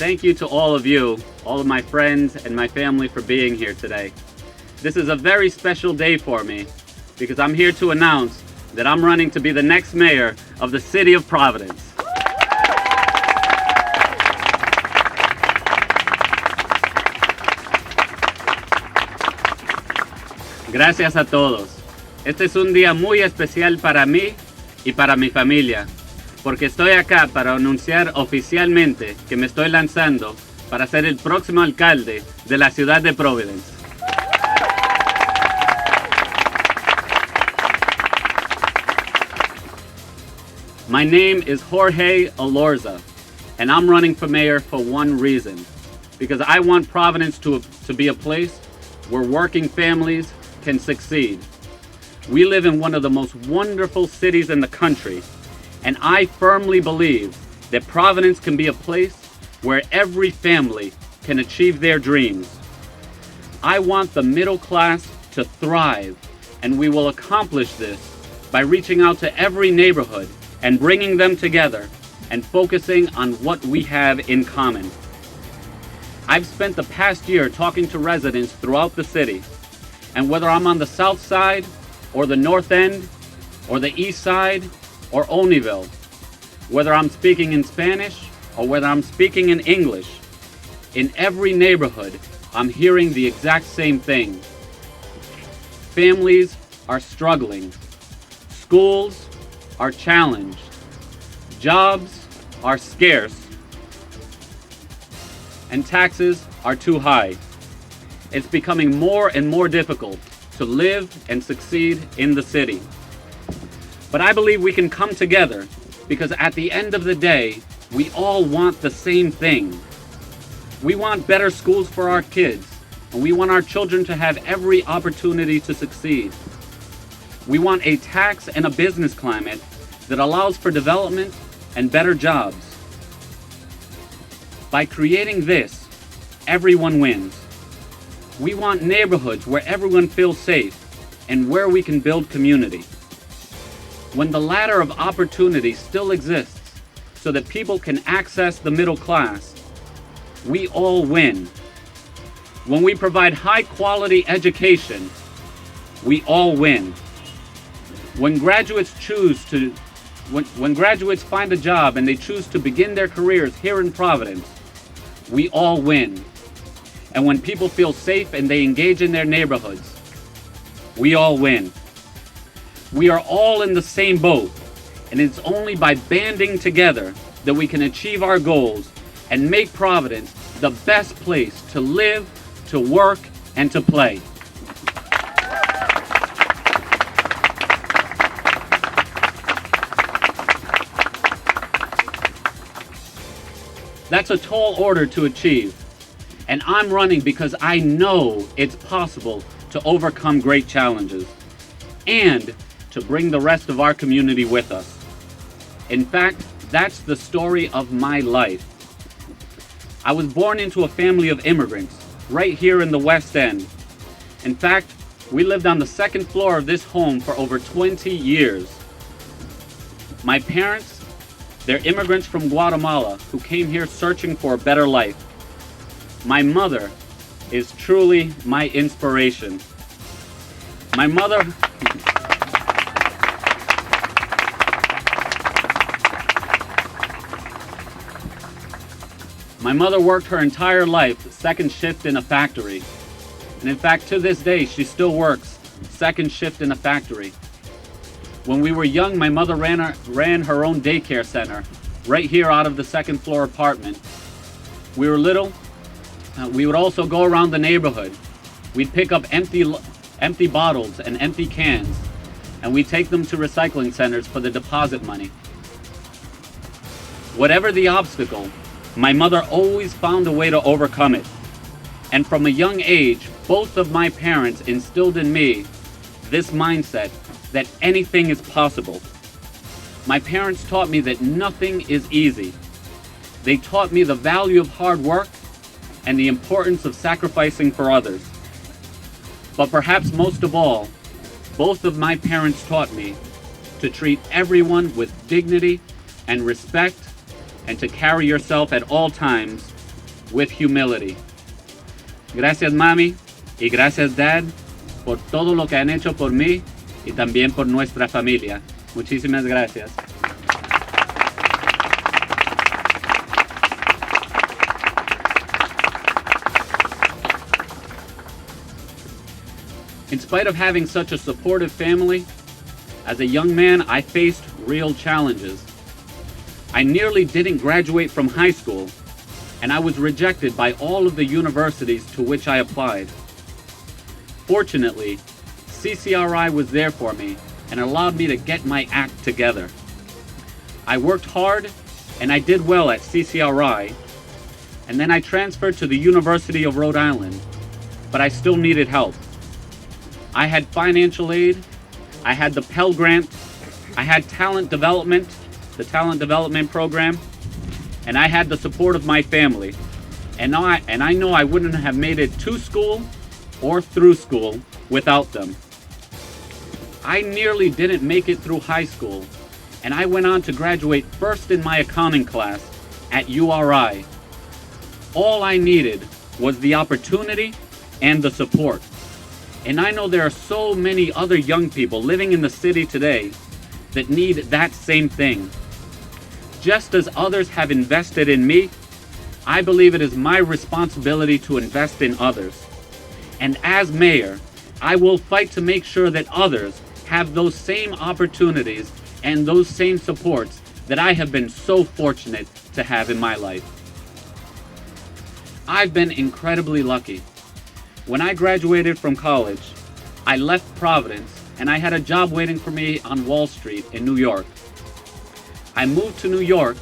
Thank you to all of you, all of my friends and my family for being here today. This is a very special day for me because I'm here to announce that I'm running to be the next mayor of the City of Providence. Gracias a todos. Este es un día muy especial para mí y para mi familia, porque estoy acá para anunciar oficialmente que me estoy lanzando para ser el próximo alcalde de la Ciudad de Providence. My name is Jorge Elorza, and I'm running for mayor for one reason, because I want Providence to be a place where working families can succeed. We live in one of the most wonderful cities in the country, and I firmly believe that Providence can be a place where every family can achieve their dreams. I want the middle class to thrive, and we will accomplish this by reaching out to every neighborhood and bringing them together and focusing on what we have in common. I've spent the past year talking to residents throughout the city, and whether I'm on the south side or the north end or the east side or Olneyville, whether I'm speaking in Spanish or whether I'm speaking in English, in every neighborhood, I'm hearing the exact same thing. Families are struggling. Schools are challenged. Jobs are scarce. And taxes are too high. It's becoming more and more difficult to live and succeed in the city. But I believe we can come together because at the end of the day, we all want the same thing. We want better schools for our kids, and we want our children to have every opportunity to succeed. We want a tax and a business climate that allows for development and better jobs. By creating this, everyone wins. We want neighborhoods where everyone feels safe and where we can build community. When the ladder of opportunity still exists so that people can access the middle class, we all win. When we provide high quality education, we all win. When graduates find a job and they choose to begin their careers here in Providence, we all win. And when people feel safe and they engage in their neighborhoods, we all win. We are all in the same boat, and it's only by banding together that we can achieve our goals and make Providence the best place to live, to work, and to play. That's a tall order to achieve, and I'm running because I know it's possible to overcome great challenges and to bring the rest of our community with us. In fact, that's the story of my life. I was born into a family of immigrants right here in the West End. In fact, we lived on the second floor of this home for over 20 years. My parents, they're immigrants from Guatemala who came here searching for a better life. My mother is truly my inspiration. My mother worked her entire life second shift in a factory. And in fact, to this day, she still works second shift in a factory. When we were young, my mother ran her own daycare center right here out of the second floor apartment. We were little. We would also go around the neighborhood. We'd pick up empty bottles and empty cans, and we'd take them to recycling centers for the deposit money. Whatever the obstacle, my mother always found a way to overcome it. And from a young age, both of my parents instilled in me this mindset that anything is possible. My parents taught me that nothing is easy. They taught me the value of hard work and the importance of sacrificing for others. But perhaps most of all, both of my parents taught me to treat everyone with dignity and respect, and to carry yourself at all times with humility. Gracias, mami, y gracias, dad, por todo lo que han hecho por mí y también por nuestra familia. Muchísimas gracias. In spite of having such a supportive family, as a young man, I faced real challenges. I nearly didn't graduate from high school, and I was rejected by all of the universities to which I applied. Fortunately, CCRI was there for me and allowed me to get my act together. I worked hard, and I did well at CCRI, and then I transferred to the University of Rhode Island, but I still needed help. I had financial aid, I had the Pell Grant, I had talent development, the talent development program, and I had the support of my family. And I know I wouldn't have made it to school or through school without them. I nearly didn't make it through high school, and I went on to graduate first in my accounting class at URI. All I needed was the opportunity and the support. And I know there are so many other young people living in the city today that need that same thing. Just as others have invested in me, I believe it is my responsibility to invest in others. And as mayor, I will fight to make sure that others have those same opportunities and those same supports that I have been so fortunate to have in my life. I've been incredibly lucky. When I graduated from college, I left Providence and I had a job waiting for me on Wall Street in New York. I moved to New York,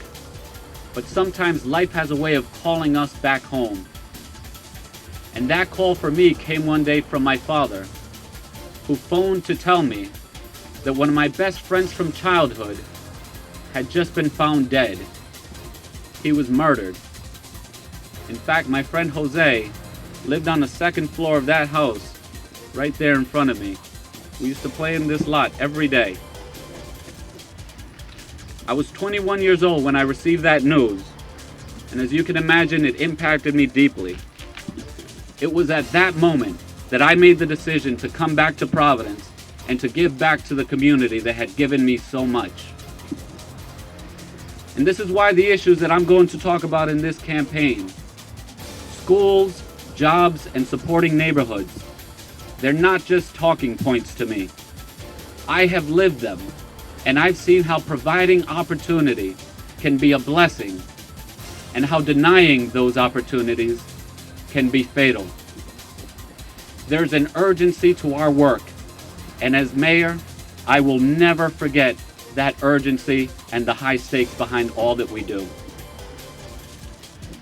but sometimes life has a way of calling us back home. And that call for me came one day from my father, who phoned to tell me that one of my best friends from childhood had just been found dead. He was murdered. In fact, my friend Jose lived on the second floor of that house, right there in front of me. We used to play in this lot every day. I was 21 years old when I received that news, and as you can imagine, it impacted me deeply. It was at that moment that I made the decision to come back to Providence and to give back to the community that had given me so much. And this is why the issues that I'm going to talk about in this campaign, schools, jobs, and supporting neighborhoods, they're not just talking points to me. I have lived them, and I've seen how providing opportunity can be a blessing, and how denying those opportunities can be fatal. There's an urgency to our work, and as mayor, I will never forget that urgency and the high stakes behind all that we do.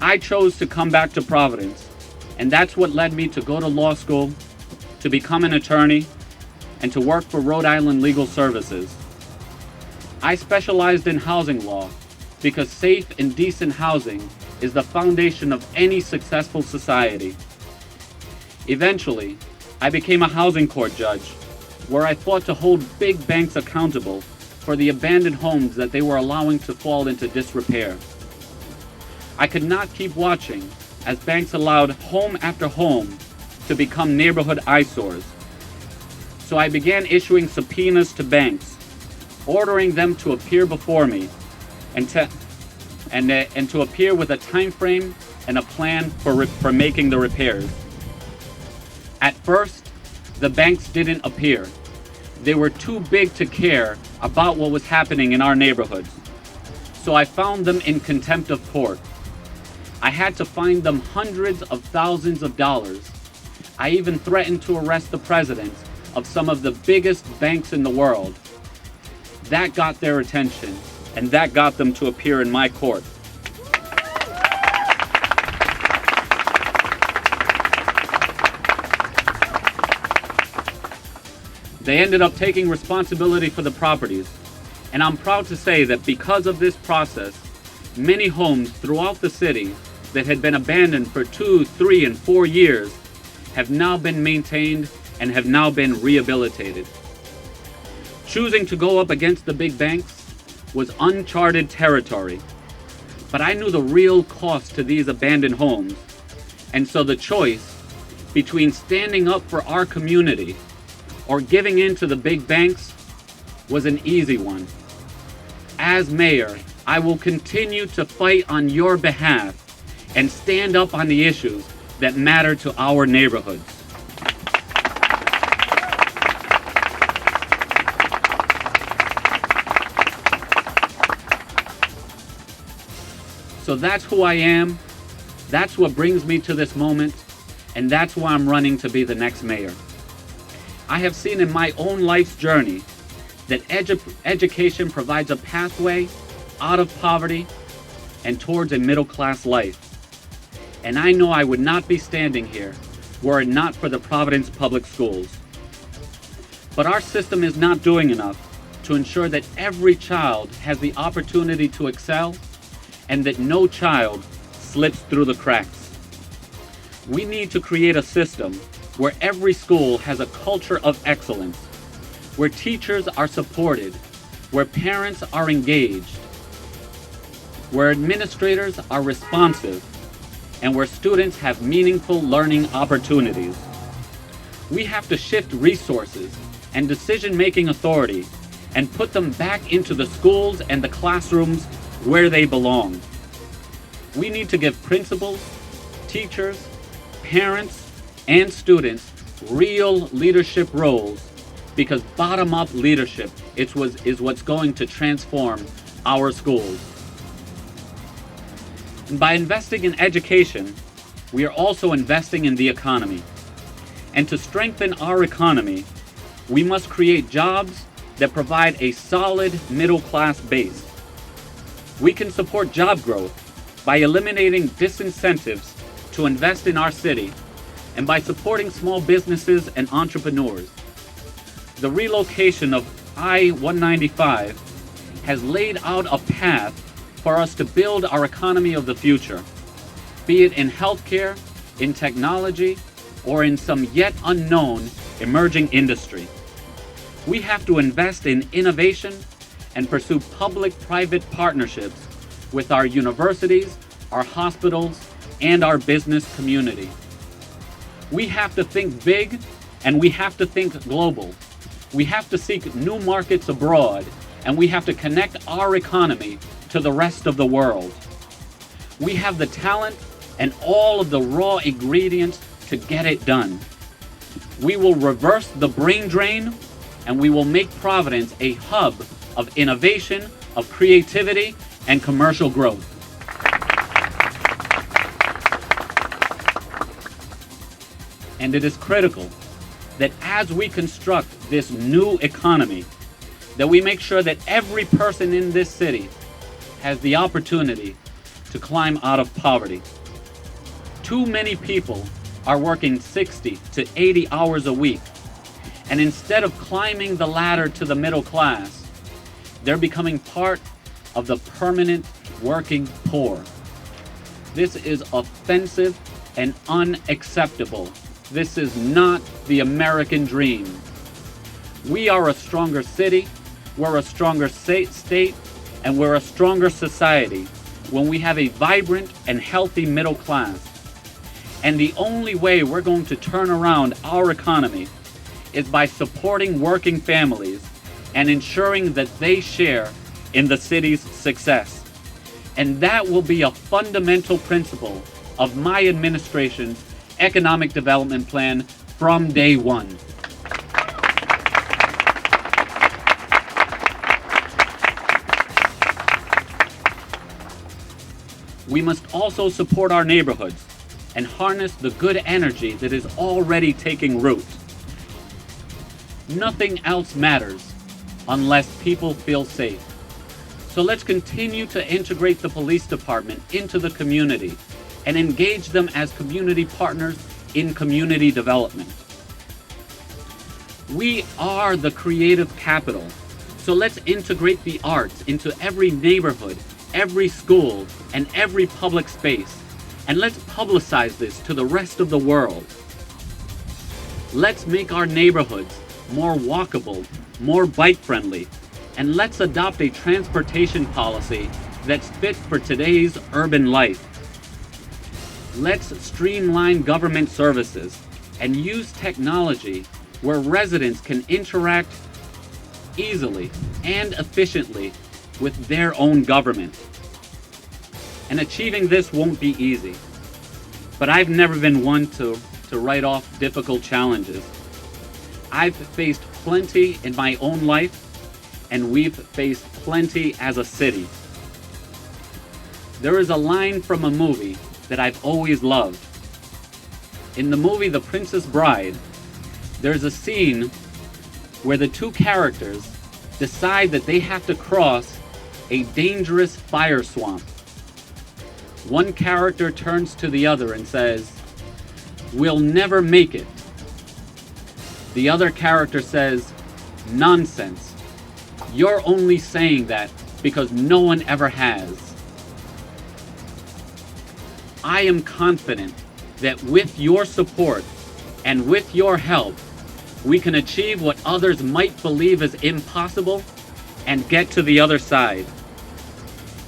I chose to come back to Providence, and that's what led me to go to law school, to become an attorney, and to work for Rhode Island Legal Services. I specialized in housing law because safe and decent housing is the foundation of any successful society. Eventually, I became a housing court judge, where I fought to hold big banks accountable for the abandoned homes that they were allowing to fall into disrepair. I could not keep watching as banks allowed home after home to become neighborhood eyesores. So I began issuing subpoenas to banks, ordering them to appear before me and to appear with a time frame and a plan for making the repairs. At first, the banks didn't appear. They were too big to care about what was happening in our neighborhoods. So I found them in contempt of court. I had to fine them hundreds of thousands of dollars. I even threatened to arrest the presidents of some of the biggest banks in the world. That got their attention, and that got them to appear in my court. They ended up taking responsibility for the properties, and I'm proud to say that because of this process, many homes throughout the city that had been abandoned for 2, 3, and 4 years have now been maintained and have now been rehabilitated. Choosing to go up against the big banks was uncharted territory, but I knew the real cost to these abandoned homes. And so the choice between standing up for our community or giving in to the big banks was an easy one. As mayor, I will continue to fight on your behalf and stand up on the issues that matter to our neighborhoods. So that's who I am, that's what brings me to this moment, and that's why I'm running to be the next mayor. I have seen in my own life's journey that education provides a pathway out of poverty and towards a middle-class life. And I know I would not be standing here were it not for the Providence Public Schools. But our system is not doing enough to ensure that every child has the opportunity to excel and that no child slips through the cracks. We need to create a system where every school has a culture of excellence, where teachers are supported, where parents are engaged, where administrators are responsive, and where students have meaningful learning opportunities. We have to shift resources and decision-making authority and put them back into the schools and the classrooms where they belong. We need to give principals, teachers, parents, and students real leadership roles, because bottom-up leadership is what's going to transform our schools. And by investing in education, we are also investing in the economy. And to strengthen our economy, we must create jobs that provide a solid middle-class base. We can support job growth by eliminating disincentives to invest in our city and by supporting small businesses and entrepreneurs. The relocation of I-195 has laid out a path for us to build our economy of the future, be it in healthcare, in technology, or in some yet unknown emerging industry. We have to invest in innovation and pursue public-private partnerships with our universities, our hospitals, and our business community. We have to think big, and we have to think global. We have to seek new markets abroad, and we have to connect our economy to the rest of the world. We have the talent and all of the raw ingredients to get it done. We will reverse the brain drain, and we will make Providence a hub of innovation, of creativity, and commercial growth. And it is critical that as we construct this new economy, that we make sure that every person in this city has the opportunity to climb out of poverty. Too many people are working 60 to 80 hours a week, and instead of climbing the ladder to the middle class, they're becoming part of the permanent working poor. This is offensive and unacceptable. This is not the American dream. We are a stronger city, we're a stronger state, and we're a stronger society when we have a vibrant and healthy middle class. And the only way we're going to turn around our economy is by supporting working families and ensuring that they share in the city's success. And that will be a fundamental principle of my administration's economic development plan from day one. We must also support our neighborhoods and harness the good energy that is already taking root. Nothing else matters unless people feel safe. So let's continue to integrate the police department into the community and engage them as community partners in community development. We are the creative capital, so let's integrate the arts into every neighborhood, every school, and every public space, and let's publicize this to the rest of the world. Let's make our neighborhoods more walkable, more bike-friendly, and let's adopt a transportation policy that's fit for today's urban life. Let's streamline government services and use technology where residents can interact easily and efficiently with their own government. And achieving this won't be easy, but I've never been one to write off difficult challenges. I've faced plenty in my own life, and we've faced plenty as a city. There is a line from a movie that I've always loved. In the movie The Princess Bride, there's a scene where the two characters decide that they have to cross a dangerous fire swamp. One character turns to the other and says, "We'll never make it." The other character says, "Nonsense. You're only saying that because no one ever has." I am confident that with your support and with your help, we can achieve what others might believe is impossible and get to the other side.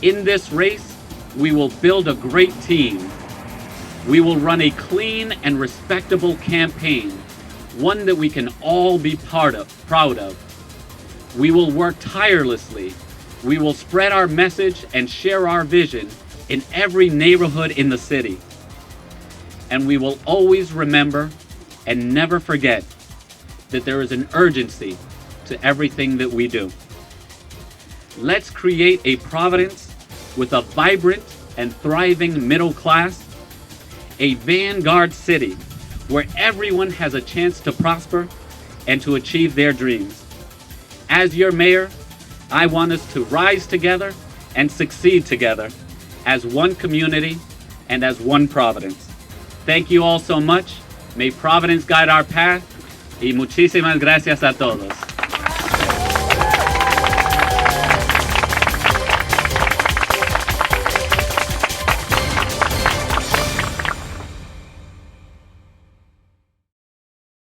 In this race, we will build a great team. We will run a clean and respectable campaign, one that we can all be proud of. We will work tirelessly. We will spread our message and share our vision in every neighborhood in the city. And we will always remember and never forget that there is an urgency to everything that we do. Let's create a Providence with a vibrant and thriving middle class, a vanguard city where everyone has a chance to prosper and to achieve their dreams. As your mayor, I want us to rise together and succeed together as one community and as one Providence. Thank you all so much. May Providence guide our path. Y muchísimas gracias a todos.